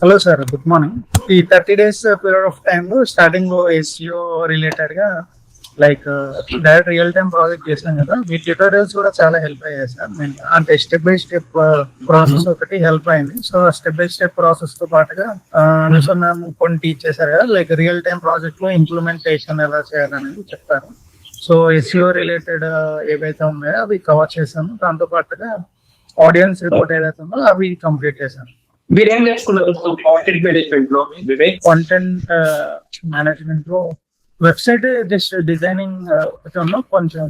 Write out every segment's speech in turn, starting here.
Hello sir, good morning. ఈ 30 days period of time లో starting లో ఎస్ఈఓ రిలేటెడ్ గా like direct real time project చేసాం కదా, మీ ట్యూటోరియల్స్ కూడా చాలా హెల్ప్ అయ్యాయి సార్. నేను అంటే స్టెప్ బై స్టెప్ ప్రాసెస్ ఒకటి హెల్ప్ అయింది. So step by step process తో పాటుగా అనుసంధానం కొన్ని టీచ్ చేశారు కదా, లైక్ రియల్ టైమ్ ప్రాజెక్ట్ లో ఇంప్లిమెంటేషన్ ఎలా చేయాలనేది చెప్తారు. సో ఎస్ఈఓ రిలేటెడ్ ఏవైతే ఉన్నాయో అవి కవర్ చేశాను. దాంతో పాటుగా ఆడియన్స్ రిపోర్ట్ ఏదైతే ఉందో అవి కంప్లీట్ చేశాను. మీరేం నేర్చుకున్నారు కాంటెంట్ మేనేజ్మెంట్ లో? కాంటెంట్ మేనేజ్మెంట్ లో వెబ్సైట్ జస్ట్ డిజైనింగ్ కొంచెం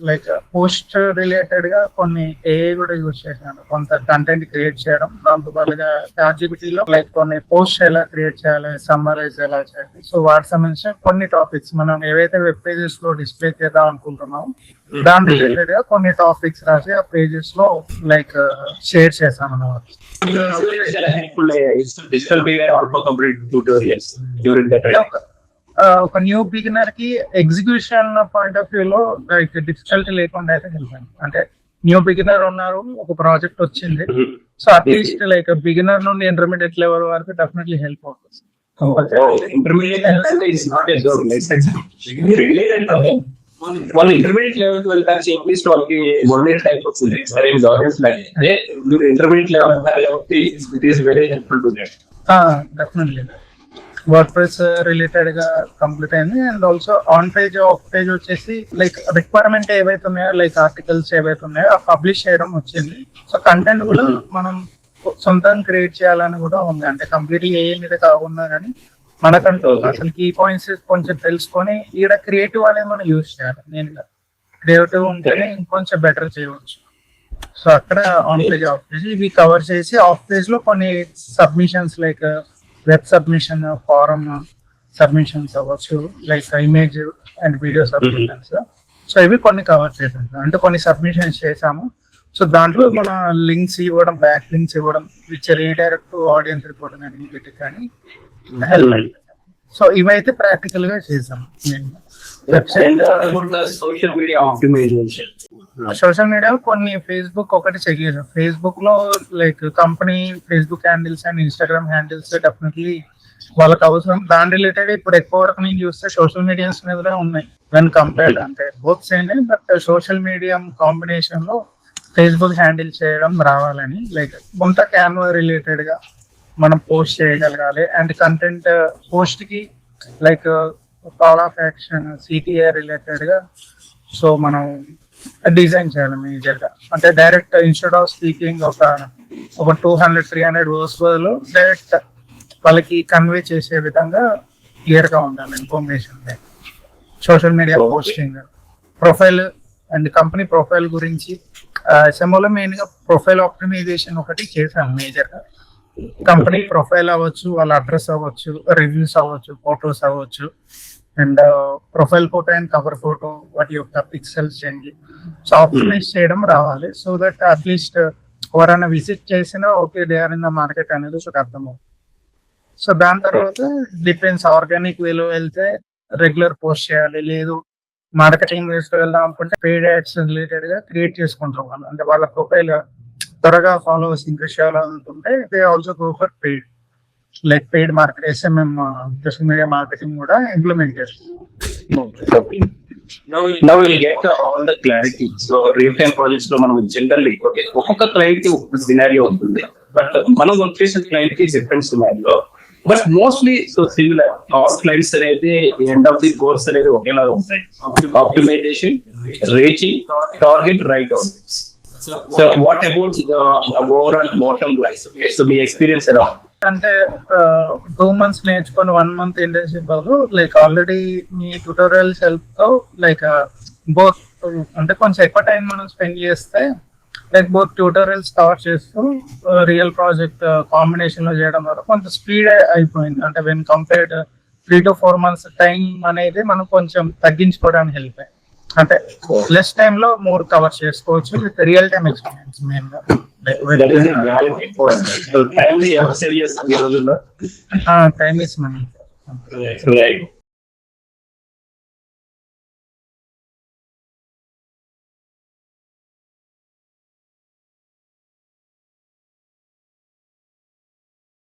లైక్ పోస్ట్ రిలేటెడ్ గా కొన్ని ఏఐ కూడా యూజ్ చేశాను. కొంత కంటెంట్ క్రియేట్ చేయడం, దాంతో పాటుగా ChatGPT లో లైక్ కొన్ని పోస్ట్ ఎలా క్రియేట్ చేయాలి, సమ్మరైజ్ ఎలా చేయాలి. సో వాటికి సంబంధించిన కొన్ని టాపిక్స్ మనం ఏవైతే వెబ్ పేజెస్ లో డిస్ప్లే చేద్దాం అనుకుంటున్నాం దాని రిలేటెడ్ గా కొన్ని టాపిక్స్ రాసి ఆ పేజెస్ లో లైక్ షేర్ చేశాను అన్నమాట. ఒక న్యూ బిగినర్ కి ఎగ్జిక్యూషన్ పాయింట్ ఆఫ్ వ్యూ లో లైక్ డిఫికల్టీ లేకుండా అయితే హెల్ప్ అయింది. అంటే న్యూ బిగినర్ ఉన్నారు, ఒక ప్రాజెక్ట్ వచ్చింది, సో అట్లీస్ట్ లైక్ బిగినర్ నుండి ఇంటర్మీడియట్ లెవెల్ వరకు డెఫినెట్లీ హెల్ప్ అవుతుంది. వాళ్ళు ఇంటర్మీడియట్ లెవెల్ వెళ్తారు, అట్లీస్ట్ వాళ్ళకి టైప్ వస్తుంది. అదే ఇంటర్మీడియట్ లెవెల్ కాబట్టి it is very helpful to that. Definitely word press related గా కంప్లీట్ అయింది. And also on page off page వచ్చేసి లైక్ రిక్వైర్మెంట్ ఏవైతే ఉన్నాయో లైక్ ఆర్టికల్స్ ఏవైతే ఉన్నాయో పబ్లిష్ చేయడం వచ్చింది. సో కంటెంట్ కూడా మనం సొంతంగా క్రియేట్ చేయాలని కూడా ఉంది. అంటే కంప్లీట్లీ ఏ మీద కాకుండా కానీ మనకంటూ అసలు కీ పాయింట్స్ కొంచెం తెలుసుకొని ఈడ క్రియేటివ్ అనేది మనం యూజ్ చేయాలి. నేను క్రియేటివ్ ఉంటేనే ఇంకొంచెం బెటర్ చేయవచ్చు. సో అక్కడ ఆన్ పేజ్ ఆఫ్ పేజ్ ఇవి కవర్ చేసి ఆఫ్ పేజ్ లో కొన్ని submissions like web submission, form submissions అవ్వచ్చు, like image and video submissions. So ఇవి కొన్ని కవర్ చేసాం, అంటే కొన్ని సబ్మిషన్స్ చేసాము. సో దాంట్లో మన లింక్స్ ఇవ్వడం, బ్యాక్ లింక్స్ ఇవ్వడం, విచ్ రీడైరెక్ట్ ఆడియన్స్ రిపోర్ట్ అనేది కానీ హెల్ప్. సో ఇవైతే ప్రాక్టికల్ గా చేసాము. సోషల్ మీడియా కొన్ని ఫేస్బుక్ ఒకటి చెక్ చేసాం. ఫేస్బుక్ లో like company Facebook handles and Instagram handles definitely వాళ్ళకి అవసరం. దాని రిలేటెడ్ ఇప్పుడు ఎక్కువ వరకు నేను చూస్తే సోషల్ మీడియాస్ మీద ఉన్నాయి వెన్ కంపేర్డ్. అంటే both same, but social media combination లో ఫేస్బుక్ హ్యాండిల్ చేయడం రావాలని లైక్ కొంత క్యాన్వా రిలేటెడ్ గా మనం పోస్ట్ చేయగలగాలి. అండ్ కంటెంట్ పోస్ట్ కి like call of action, CTA related గా సో మనం డిజైన్ చేయాలి మేజర్ గా. అంటే డైరెక్ట్ ఇన్స్టెడ్ ఆఫ్ స్పీకింగ్ ఒక 200-300 వర్డ్స్ బదులు డైరెక్ట్ వాళ్ళకి కన్వే చేసే విధంగా క్లియర్ గా ఉండాలి information. Social media posting, profile and company profile గురించి SMOలో మెయిన్ గా ప్రొఫైల్ ఆప్టిమైజేషన్ ఒకటి చేశాను మేజర్ గా. కంపెనీ ప్రొఫైల్ అవ్వచ్చు, వాళ్ళ అడ్రస్ అవ్వచ్చు, రివ్యూస్ అవ్వచ్చు, ఫొటోస్ అవ్వచ్చు, and profile photo and cover photo వాటి యొక్క పిక్సెల్స్ చేంజ్ సో ఆప్టిమైజ్ చేయడం రావాలి. సో దట్ అట్లీస్ట్ ఎవరైనా విజిట్ చేసినా okay they are in the market అనేది ఒక అర్థమవుతుంది. సో దాని తర్వాత డిపెండ్స్, ఆర్గానిక్ వేలో వెళ్తే రెగ్యులర్ పోస్ట్ చేయాలి, లేదు మార్కెటింగ్ వేస్లో వెళ్దాం అనుకుంటే పెయిడ్ యాడ్స్ రిలేటెడ్ గా క్రియేట్ చేసుకుంటాం వాళ్ళు. అంటే వాళ్ళ ప్రొఫైల్ త్వరగా ఫాలోవర్స్ ఇంక్రీజ్ చేయాలనుకుంటే they also go for paid, like paid market, SMM social media marketing కూడా ఇంప్లిమెంట్ చేస్తుంది. Now we'll get all the clarity. So real time projects లో మనం జనరల్లీ ఒక్కొక్క క్లయింట్ కి ఒక సినారియో ఉంటుంది, బట్ మనం వర్క్ చేసిన క్లయింట్ కి different scenario. But mostly so similar all clients అనేది ఎండ్ ఆఫ్ ది కోర్స్ అనేది ఒకేలాగా ఉంటాయి. Optimization, reaching target, right out. So what about the overall bottom line? So మీ ఎక్స్పీరియన్స్ ఎలా? అంటే 2 months నేర్చుకొని 1 month ఇంటర్న్షిప్ లైక్ ఆల్రెడీ మీ tutorials help తో లైక్ బోత్ అంటే కొంచెం ఎక్కువ టైం మనం స్పెండ్ చేస్తే లైక్ బోత్ ట్యూటోరియల్స్ కవర్ చేస్తూ రియల్ ప్రాజెక్ట్ కాంబినేషన్ లో చేయడం ద్వారా కొంత స్పీడ్ అయిపోయింది. అంటే when compared 3 to 4 months time అనేది మనం కొంచెం తగ్గించుకోవడానికి హెల్ప్ అయ్యింది. అంటే లెస్ టైమ్ లో మోర్ కవర్ చేసుకోవచ్చు with real time experience. Main గా టైమ్ ఇస్ మనీ.